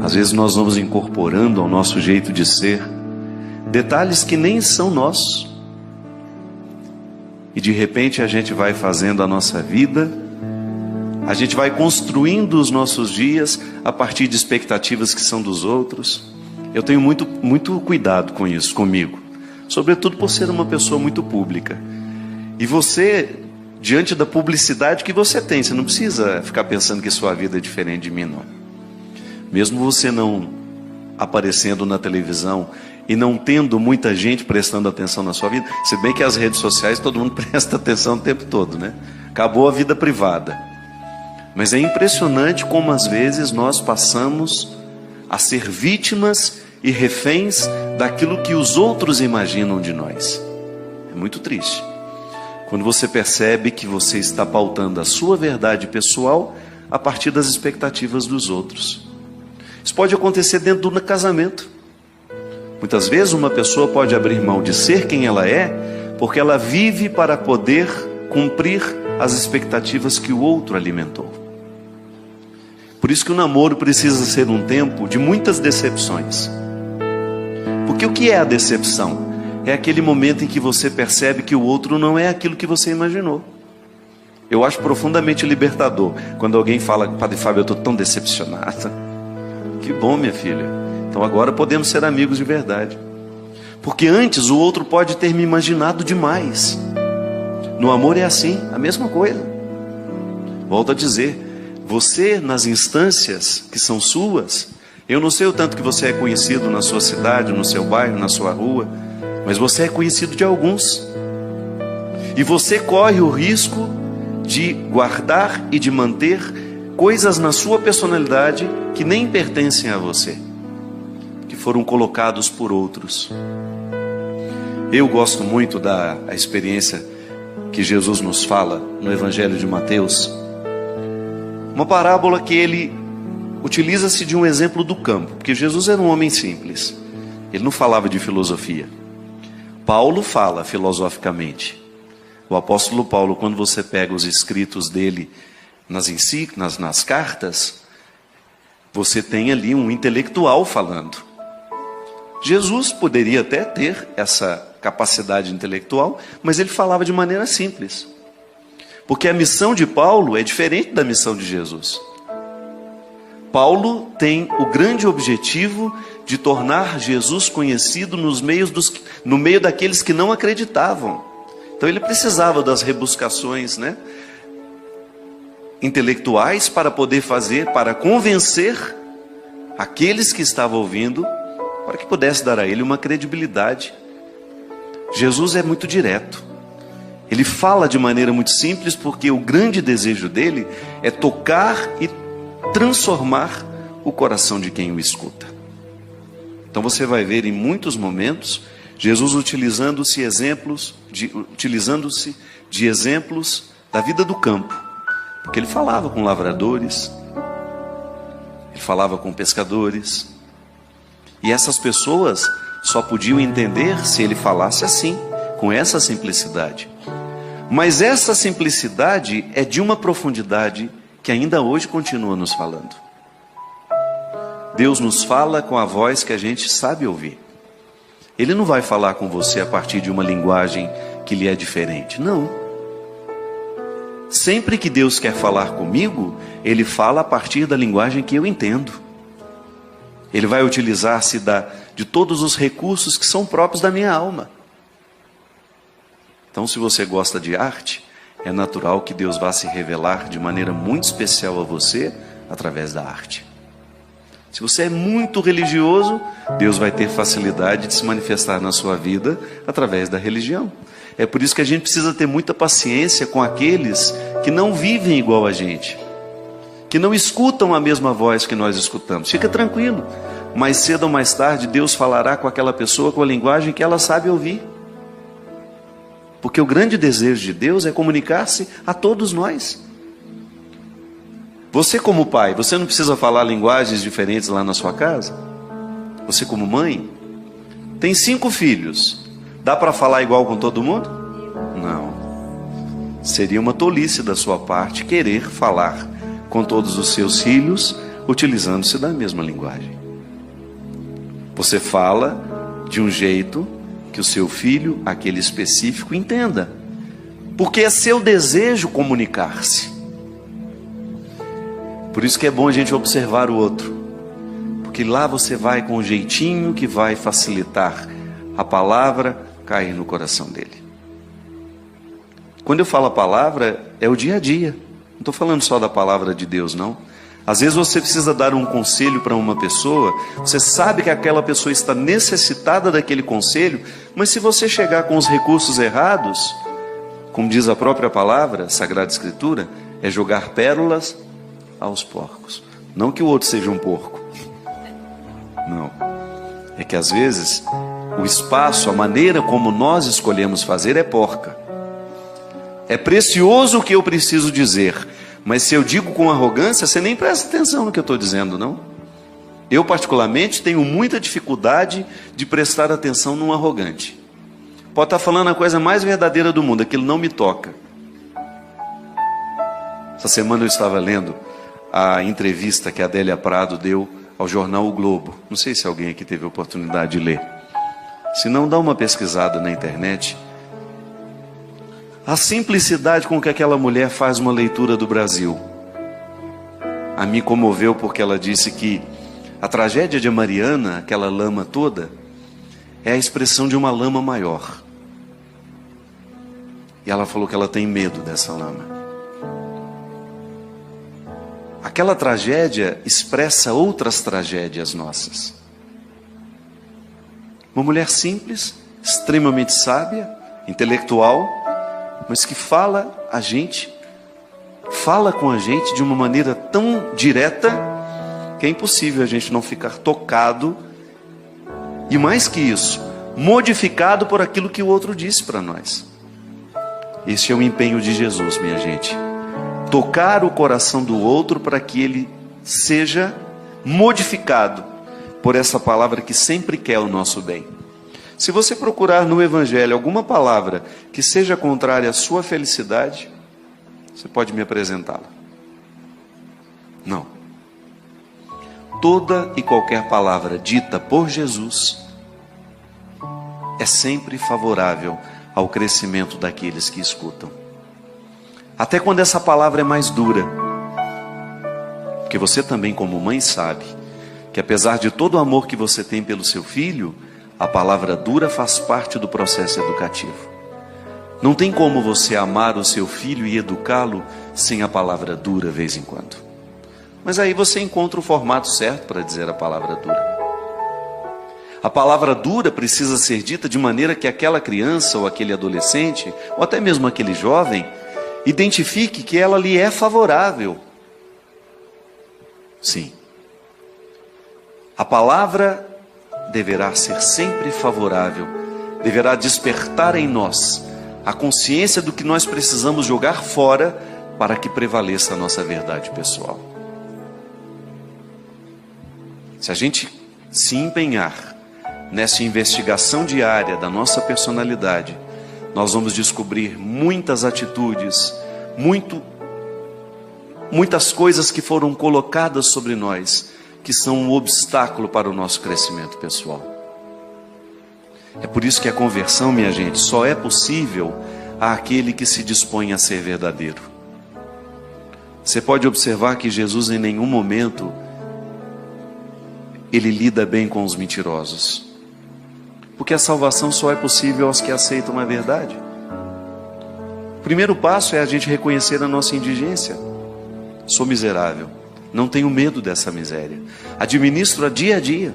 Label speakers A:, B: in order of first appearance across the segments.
A: Às vezes nós vamos incorporando ao nosso jeito de ser detalhes que nem são nossos. E de repente a gente vai fazendo a nossa vida, a gente vai construindo os nossos dias a partir de expectativas que são dos outros. Eu tenho muito cuidado com isso, comigo. Sobretudo por ser uma pessoa muito pública. E você, diante da publicidade que você tem, você não precisa ficar pensando que sua vida é diferente de mim, não. Mesmo você não aparecendo na televisão e não tendo muita gente prestando atenção na sua vida, se bem que as redes sociais todo mundo presta atenção o tempo todo, né? Acabou a vida privada. Mas é impressionante como às vezes nós passamos a ser vítimas e reféns daquilo que os outros imaginam de nós. É muito triste quando você percebe que você está pautando a sua verdade pessoal a partir das expectativas dos outros. Isso pode acontecer dentro do casamento. Muitas vezes uma pessoa pode abrir mão de ser quem ela é, porque ela vive para poder cumprir as expectativas que o outro alimentou. Por isso que o namoro precisa ser um tempo de muitas decepções. Porque o que é a decepção? É aquele momento em que você percebe que o outro não é aquilo que você imaginou. Eu acho profundamente libertador quando alguém fala: Padre Fábio, eu estou tão decepcionada. Que bom, minha filha. Então agora podemos ser amigos de verdade. Porque antes o outro pode ter me imaginado demais. No amor é assim, a mesma coisa. Volto a dizer, você nas instâncias que são suas, eu não sei o tanto que você é conhecido na sua cidade, no seu bairro, na sua rua, mas você é conhecido de alguns. E você corre o risco de guardar e de manter coisas na sua personalidade que nem pertencem a você, que foram colocados por outros. Eu gosto muito da experiência que Jesus nos fala no Evangelho de Mateus, uma parábola que ele utiliza-se de um exemplo do campo, porque Jesus era um homem simples, ele não falava de filosofia. Paulo fala filosoficamente. O apóstolo Paulo, quando você pega os escritos dele nas cartas, você tem ali um intelectual falando. Jesus poderia até ter essa capacidade intelectual, mas ele falava de maneira simples. Porque a missão de Paulo é diferente da missão de Jesus. Paulo tem o grande objetivo de tornar Jesus conhecido no meio daqueles que não acreditavam. Então ele precisava das rebuscações, intelectuais para poder para convencer aqueles que estavam ouvindo, para que pudesse dar a ele uma credibilidade. Jesus é muito direto. Ele fala de maneira muito simples, porque o grande desejo dele é tocar e transformar o coração de quem o escuta. Então você vai ver em muitos momentos Jesus utilizando-se de exemplos da vida do campo, porque ele falava com lavradores, ele falava com pescadores, e essas pessoas só podiam entender se ele falasse assim, com essa simplicidade. Mas essa simplicidade é de uma profundidade que ainda hoje continua nos falando. Deus nos fala com a voz que a gente sabe ouvir. Ele não vai falar com você a partir de uma linguagem que lhe é diferente, não. Sempre que Deus quer falar comigo, Ele fala a partir da linguagem que eu entendo. Ele vai utilizar-se de todos os recursos que são próprios da minha alma. Então, se você gosta de arte, é natural que Deus vá se revelar de maneira muito especial a você através da arte. Se você é muito religioso, Deus vai ter facilidade de se manifestar na sua vida através da religião. É por isso que a gente precisa ter muita paciência com aqueles que não vivem igual a gente, que não escutam a mesma voz que nós escutamos. Fica tranquilo, mais cedo ou mais tarde Deus falará com aquela pessoa com a linguagem que ela sabe ouvir. Porque o grande desejo de Deus é comunicar-se a todos nós. Você como pai, você não precisa falar linguagens diferentes lá na sua casa? Você como mãe, tem 5 filhos, dá para falar igual com todo mundo? Não. Seria uma tolice da sua parte querer falar com todos os seus filhos utilizando-se da mesma linguagem. Você fala de um jeito que o seu filho, aquele específico, entenda. Porque é seu desejo comunicar-se. Por isso que é bom a gente observar o outro. Porque lá você vai com um jeitinho que vai facilitar a palavra cair no coração dele. Quando eu falo a palavra, é o dia a dia. Não estou falando só da palavra de Deus, não. Às vezes você precisa dar um conselho para uma pessoa, você sabe que aquela pessoa está necessitada daquele conselho, mas se você chegar com os recursos errados, como diz a própria palavra, Sagrada Escritura, é jogar pérolas aos porcos. Não que o outro seja um porco. Não. É que às vezes o espaço, a maneira como nós escolhemos fazer é porca. É precioso o que eu preciso dizer, mas se eu digo com arrogância, você nem presta atenção no que eu estou dizendo, não? Eu particularmente tenho muita dificuldade de prestar atenção num arrogante. Pode estar falando a coisa mais verdadeira do mundo, aquilo não me toca. Essa semana eu estava lendo a entrevista que a Adélia Prado deu ao jornal O Globo. Não sei se alguém aqui teve a oportunidade de ler. Se não, dá uma pesquisada na internet. A simplicidade com que aquela mulher faz uma leitura do Brasil a mim comoveu, porque ela disse que a tragédia de Mariana, aquela lama toda, é a expressão de uma lama maior. E ela falou que ela tem medo dessa lama. Aquela tragédia expressa outras tragédias nossas. Uma mulher simples, extremamente sábia, intelectual, mas que fala com a gente de uma maneira tão direta que é impossível a gente não ficar tocado e, mais que isso, modificado por aquilo que o outro disse para nós. Esse é o empenho de Jesus, minha gente. Tocar o coração do outro para que ele seja modificado por essa palavra que sempre quer o nosso bem. Se você procurar no Evangelho alguma palavra que seja contrária à sua felicidade, você pode me apresentá-la. Não. Toda e qualquer palavra dita por Jesus é sempre favorável ao crescimento daqueles que escutam. Até quando essa palavra é mais dura. Porque você também, como mãe, sabe que apesar de todo o amor que você tem pelo seu filho, a palavra dura faz parte do processo educativo. Não tem como você amar o seu filho e educá-lo sem a palavra dura, vez em quando. Mas aí você encontra o formato certo para dizer a palavra dura. A palavra dura precisa ser dita de maneira que aquela criança ou aquele adolescente, ou até mesmo aquele jovem, identifique que ela lhe é favorável. Sim. A palavra deverá ser sempre favorável, deverá despertar em nós a consciência do que nós precisamos jogar fora para que prevaleça a nossa verdade pessoal. Se a gente se empenhar nessa investigação diária da nossa personalidade, nós vamos descobrir muitas atitudes, muitas coisas que foram colocadas sobre nós, que são um obstáculo para o nosso crescimento pessoal. É por isso que a conversão, minha gente, só é possível àquele que se dispõe a ser verdadeiro. Você pode observar que Jesus em nenhum momento ele lida bem com os mentirosos, porque a salvação só é possível aos que aceitam a verdade. O primeiro passo é a gente reconhecer a nossa indigência. Sou miserável, não tenho medo dessa miséria, administro-a dia a dia.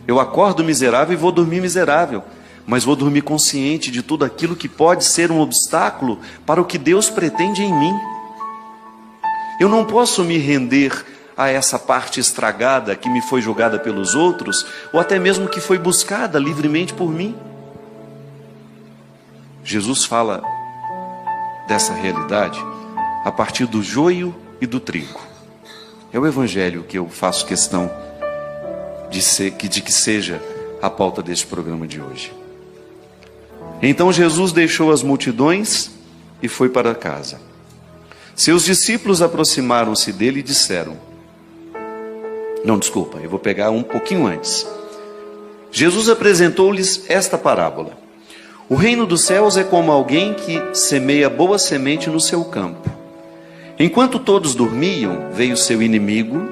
A: Eu acordo miserável e vou dormir miserável, mas vou dormir consciente de tudo aquilo que pode ser um obstáculo para o que Deus pretende em mim. Eu não posso me render a essa parte estragada que me foi jogada pelos outros, ou até mesmo que foi buscada livremente por mim. Jesus fala dessa realidade a partir do joio e do trigo. É o Evangelho que eu faço questão de que seja a pauta deste programa de hoje. Então Jesus deixou as multidões e foi para casa. Seus discípulos aproximaram-se dele e disseram: Não, desculpa, eu vou pegar um pouquinho antes. Jesus apresentou-lhes esta parábola. O reino dos céus é como alguém que semeia boa semente no seu campo. Enquanto todos dormiam, veio seu inimigo,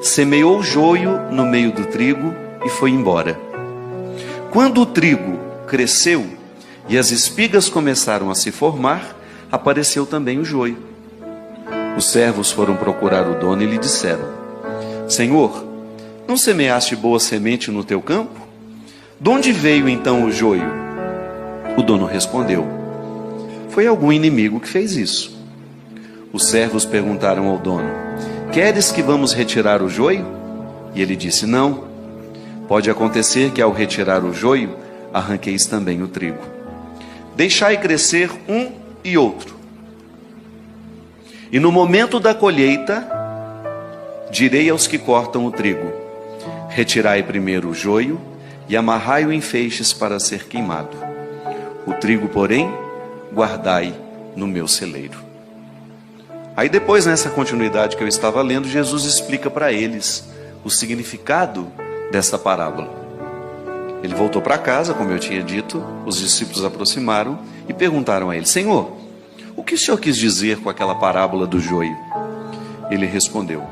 A: semeou joio no meio do trigo e foi embora. Quando o trigo cresceu e as espigas começaram a se formar, apareceu também o joio. Os servos foram procurar o dono e lhe disseram: Senhor, não semeaste boa semente no teu campo? De onde veio então o joio? O dono respondeu: Foi algum inimigo que fez isso. Os servos perguntaram ao dono: Queres que vamos retirar o joio? E ele disse: Não. Pode acontecer que ao retirar o joio, arranqueis também o trigo. Deixai crescer um e outro. E no momento da colheita, direi aos que cortam o trigo: Retirai primeiro o joio e amarrai-o em feixes para ser queimado. O trigo, porém, guardai no meu celeiro. Aí depois, nessa continuidade que eu estava lendo, Jesus explica para eles o significado dessa parábola. Ele voltou para casa, como eu tinha dito, os discípulos aproximaram e perguntaram a ele: Senhor, o que o Senhor quis dizer com aquela parábola do joio? Ele respondeu: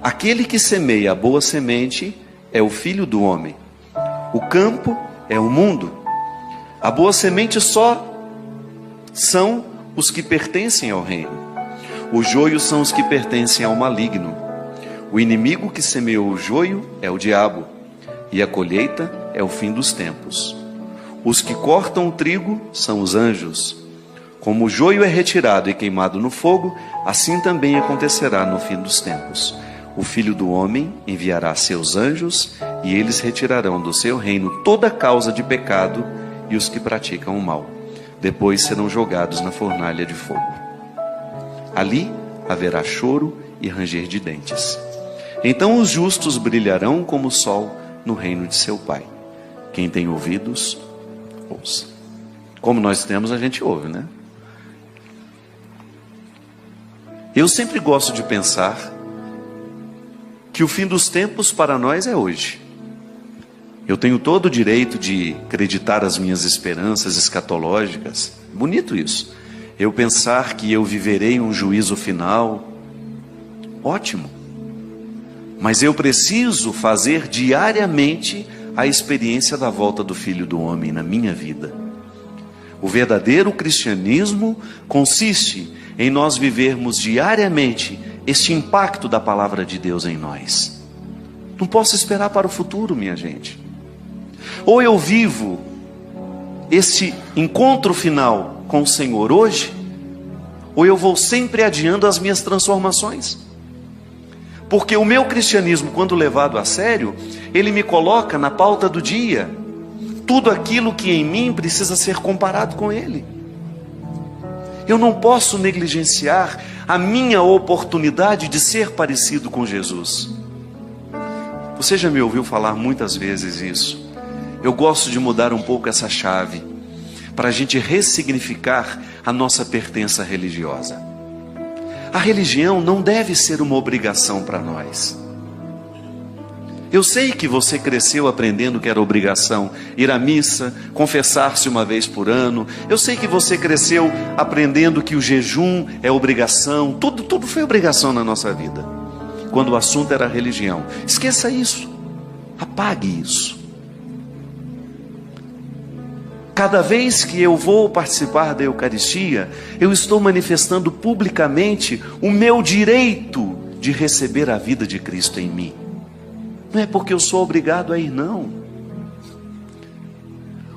A: Aquele que semeia a boa semente é o Filho do Homem. O campo é o mundo. A boa semente só são os que pertencem ao reino. O joio são os que pertencem ao maligno. O inimigo que semeou o joio é o diabo, e a colheita é o fim dos tempos. Os que cortam o trigo são os anjos. Como o joio é retirado e queimado no fogo, assim também acontecerá no fim dos tempos. O Filho do Homem enviará seus anjos, e eles retirarão do seu reino toda causa de pecado e os que praticam o mal. Depois serão jogados na fornalha de fogo. Ali haverá choro e ranger de dentes. Então os justos brilharão como o sol no reino de seu Pai. Quem tem ouvidos, ouça. Como nós temos, a gente ouve, né? Eu sempre gosto de pensar que o fim dos tempos para nós é hoje. Eu tenho todo o direito de acreditar as minhas esperanças escatológicas. Bonito isso. Eu pensar que eu viverei um juízo final. Ótimo. Mas eu preciso fazer diariamente a experiência da volta do Filho do Homem na minha vida. O verdadeiro cristianismo consiste em nós vivermos diariamente este impacto da palavra de Deus em nós. Não posso esperar para o futuro, minha gente. Ou eu vivo esse encontro final com o Senhor hoje, ou eu vou sempre adiando as minhas transformações. Porque o meu cristianismo, quando levado a sério, ele me coloca na pauta do dia tudo aquilo que em mim precisa ser comparado com ele. Eu não posso negligenciar a minha oportunidade de ser parecido com Jesus. Você já me ouviu falar muitas vezes isso. Eu gosto de mudar um pouco essa chave, para a gente ressignificar a nossa pertença religiosa. A religião não deve ser uma obrigação para nós. Eu sei que você cresceu aprendendo que era obrigação ir à missa, confessar-se uma vez por ano. Eu sei que você cresceu aprendendo que o jejum é obrigação. Tudo foi obrigação na nossa vida, quando o assunto era religião. Esqueça isso. Apague isso. Cada vez que eu vou participar da Eucaristia, eu estou manifestando publicamente o meu direito de receber a vida de Cristo em mim. Não é porque eu sou obrigado a ir, não.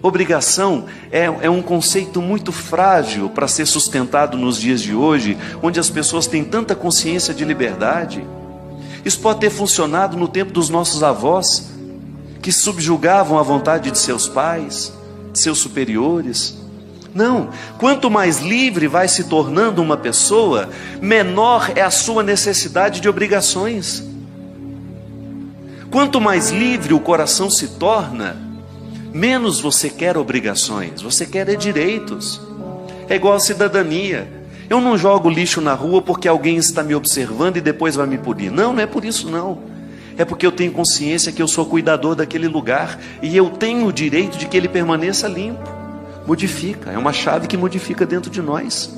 A: Obrigação é um conceito muito frágil para ser sustentado nos dias de hoje, onde as pessoas têm tanta consciência de liberdade. Isso pode ter funcionado no tempo dos nossos avós, que subjugavam a vontade de seus pais, de seus superiores. Não, quanto mais livre vai se tornando uma pessoa, menor é a sua necessidade de obrigações. Quanto mais livre o coração se torna, menos você quer obrigações, você quer direitos. É igual a cidadania. Eu não jogo lixo na rua porque alguém está me observando e depois vai me punir. Não, não é por isso não. é porque eu tenho consciência que eu sou cuidador daquele lugar e eu tenho o direito de que ele permaneça limpo. Modifica, é uma chave que modifica dentro de nós.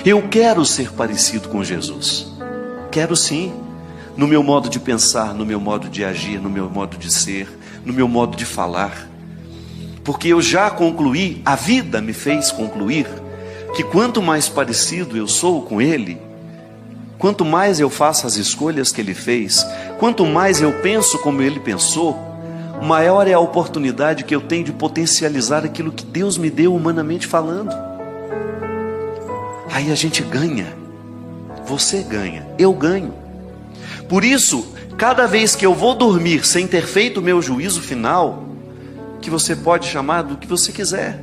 A: Eu quero ser parecido com Jesus. Quero sim, no meu modo de pensar, no meu modo de agir, no meu modo de ser, no meu modo de falar. Porque eu já concluí, a vida me fez concluir, que quanto mais parecido eu sou com Ele, quanto mais eu faço as escolhas que Ele fez, quanto mais eu penso como Ele pensou, maior é a oportunidade que eu tenho de potencializar aquilo que Deus me deu humanamente falando. Aí a gente ganha, você ganha, eu ganho. Por isso, cada vez que eu vou dormir sem ter feito o meu juízo final, que você pode chamar do que você quiser.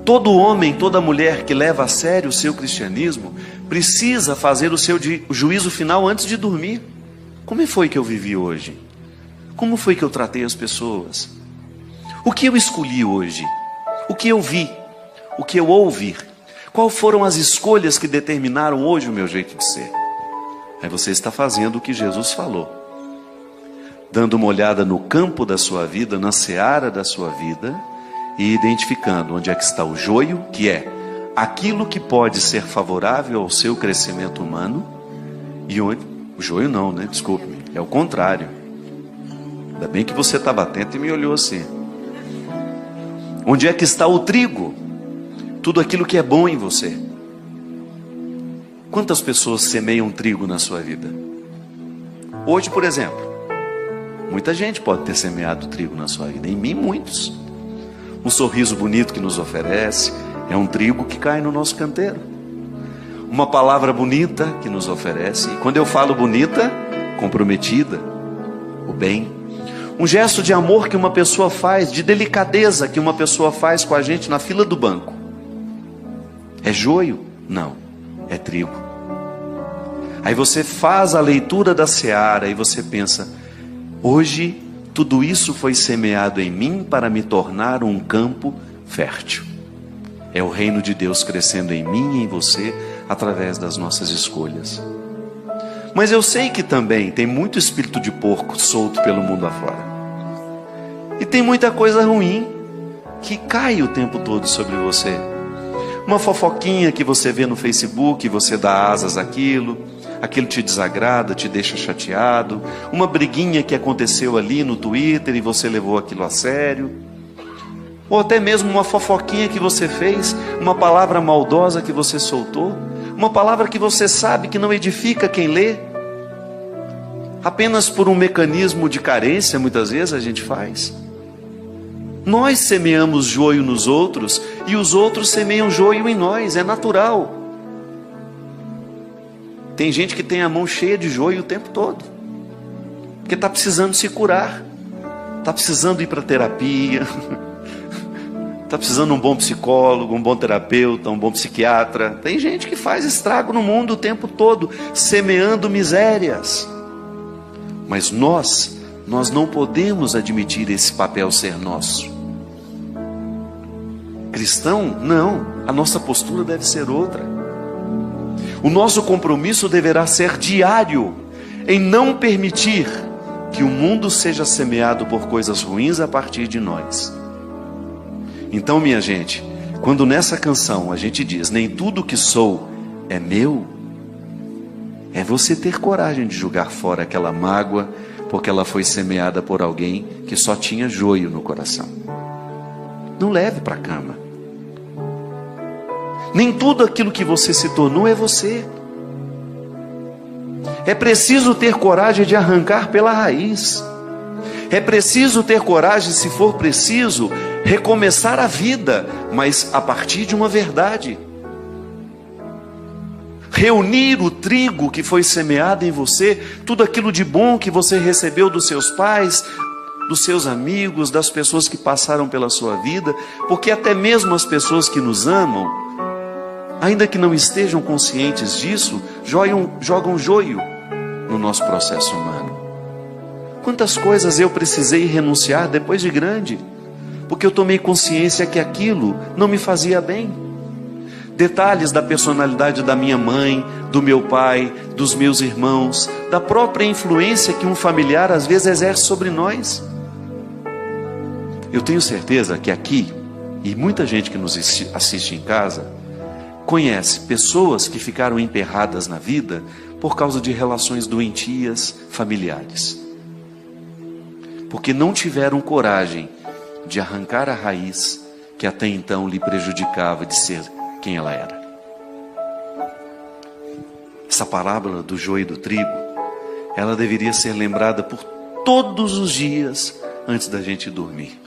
A: Todo homem, toda mulher que leva a sério o seu cristianismo, precisa fazer o seu juízo final antes de dormir. Como foi que eu vivi hoje? Como foi que eu tratei as pessoas? O que eu escolhi hoje? O que eu vi? O que eu ouvi? Quais foram as escolhas que determinaram hoje o meu jeito de ser? Aí você está fazendo o que Jesus falou, dando uma olhada no campo da sua vida, na seara da sua vida, e identificando onde é que está o joio, que é aquilo que pode ser favorável ao seu crescimento humano, e onde... O joio não, né? Desculpe-me, é o contrário. Ainda bem que você estava atento e me olhou assim. Onde é que está o trigo? Tudo aquilo que é bom em você. Quantas pessoas semeiam trigo na sua vida? Hoje, por exemplo, muita gente pode ter semeado trigo na sua vida. Em mim, muitos. Um sorriso bonito que nos oferece é um trigo que cai no nosso canteiro. Uma palavra bonita que nos oferece. E quando eu falo bonita, comprometida, o bem. Um gesto de amor que uma pessoa faz, de delicadeza que uma pessoa faz com a gente na fila do banco. É joio? Não, é trigo. Aí você faz a leitura da seara e você pensa, hoje tudo isso foi semeado em mim para me tornar um campo fértil. É o reino de Deus crescendo em mim e em você através das nossas escolhas. Mas eu sei que também tem muito espírito de porco solto pelo mundo afora. E tem muita coisa ruim que cai o tempo todo sobre você. Uma fofoquinha que você vê no Facebook, você dá asas àquilo, aquilo te desagrada, te deixa chateado. Uma briguinha que aconteceu ali no Twitter e você levou aquilo a sério. Ou até mesmo uma fofoquinha que você fez, uma palavra maldosa que você soltou, uma palavra que você sabe que não edifica quem lê. Apenas por um mecanismo de carência, muitas vezes a gente faz. Nós semeamos joio nos outros e os outros semeiam joio em nós, é natural. Tem gente que tem a mão cheia de joio o tempo todo, porque está precisando se curar, está precisando ir para terapia, está precisando de um bom psicólogo, um bom terapeuta, um bom psiquiatra. Tem gente que faz estrago no mundo o tempo todo, semeando misérias. Mas nós não podemos admitir esse papel ser nosso. Cristão, não, a nossa postura deve ser outra. O nosso compromisso deverá ser diário, em não permitir que o mundo seja semeado por coisas ruins a partir de nós. Então, minha gente, quando nessa canção a gente diz, nem tudo que sou é meu, é você ter coragem de jogar fora aquela mágoa, porque ela foi semeada por alguém que só tinha joio no coração. Não leve para a cama. Nem tudo aquilo que você se tornou é você. É preciso ter coragem de arrancar pela raiz. É preciso ter coragem, se for preciso, recomeçar a vida, mas a partir de uma verdade. Reunir o trigo que foi semeado em você, tudo aquilo de bom que você recebeu dos seus pais, dos seus amigos, das pessoas que passaram pela sua vida, porque até mesmo as pessoas que nos amam, ainda que não estejam conscientes disso, jogam joio no nosso processo humano. Quantas coisas eu precisei renunciar depois de grande, porque eu tomei consciência que aquilo não me fazia bem. detalhes da personalidade da minha mãe, do meu pai, dos meus irmãos, da própria influência que um familiar às vezes exerce sobre nós. Eu tenho certeza que aqui, e muita gente que nos assiste em casa, conhece pessoas que ficaram emperradas na vida por causa de relações doentias familiares. Porque não tiveram coragem de arrancar a raiz que até então lhe prejudicava de ser quem ela era. Essa parábola do joio e do trigo, ela deveria ser lembrada por todos os dias antes da gente dormir.